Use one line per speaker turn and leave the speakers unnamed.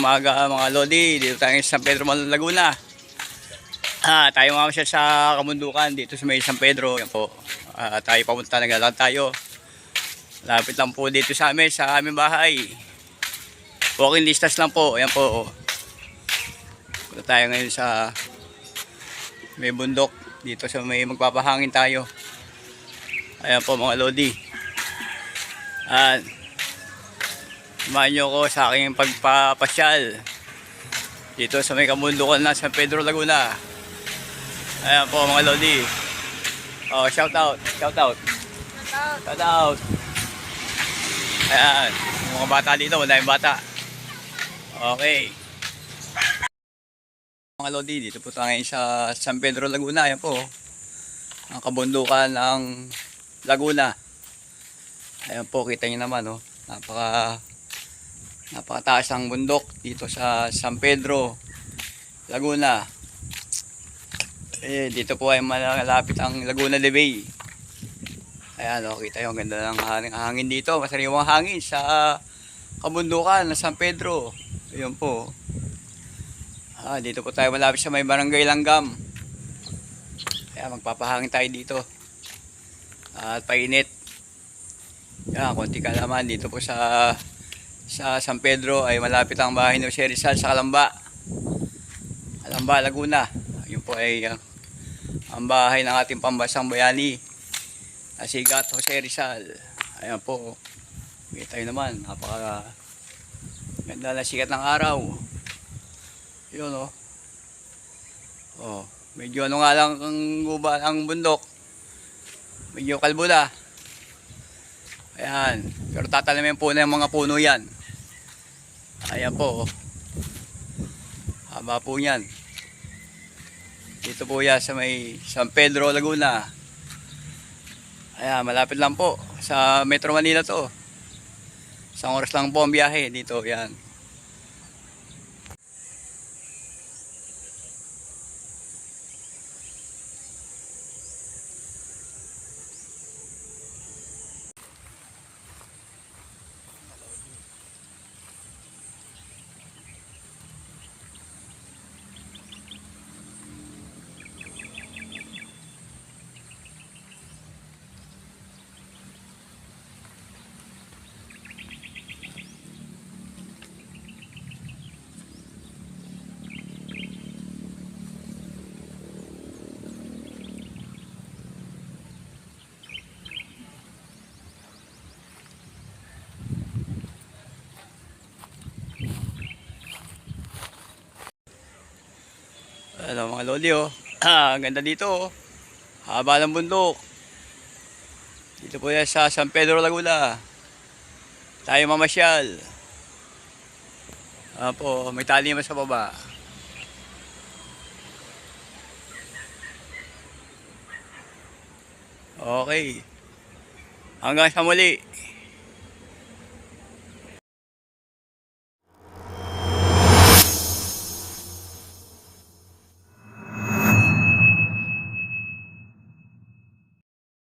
umaga mga Lodi. Dito tayo sa San Pedro, Laguna. Tayo mamasyal sa Kabundukan dito sa may San Pedro. Yan po. Tayo papunta, naglalakad tayo. Lapit lang po dito sa amin, sa aming bahay. Walking distance lang po. Yan po. Punta tayo ngayon sa may bundok. Dito sa may magpapahangin tayo. Ayan po mga Lodi. Samahan nyo ko sa aking pagpapasyal dito sa may Kabundukan na San Pedro, Laguna. Ayan po mga Lodi. Shout out. Ayan, mga bata dito, madaming bata. Okay. Mga Lodi, dito po tayo ngayon sa San Pedro, Laguna. Ayan po, ang Kabundukan ng Laguna. Ayan po, kita nyo naman, napakataas ang bundok dito sa San Pedro, Laguna. Dito po ay malapit ang Laguna de Bay. Ayan, kita nyo, ang ganda ng hangin dito. Masariwang hangin sa Kabundukan ng San Pedro. Ayan po. Dito po tayo malapit sa may Barangay Langgam. Ayan, magpapahangin tayo dito. At painit. Ayan, konti ka naman dito po sa San Pedro ay malapit ang bahay ni Jose Rizal sa Calamba, Laguna. Yun po ay ang bahay ng ating pambansang bayani na si Gat Jose Rizal. Ayan po, kita nyo naman, napaka ganda na sikat ng araw. Yun medyo nga lang ang bundok, medyo kalbo na. Ayan, pero tatalamin po na yung mga puno yan. Ayan po, haba po yan. Dito po yan sa may San Pedro, Laguna. Ayan, malapit lang po sa Metro Manila to. Isang oras lang po ang biyahe dito. Yan. Hello mga Lodi, ang ganda dito, haba ng bundok. Dito po yan sa San Pedro, Laguna. Tayo mamasyal. Po, may tali naman sa baba. Okay. Hanggang sa muli.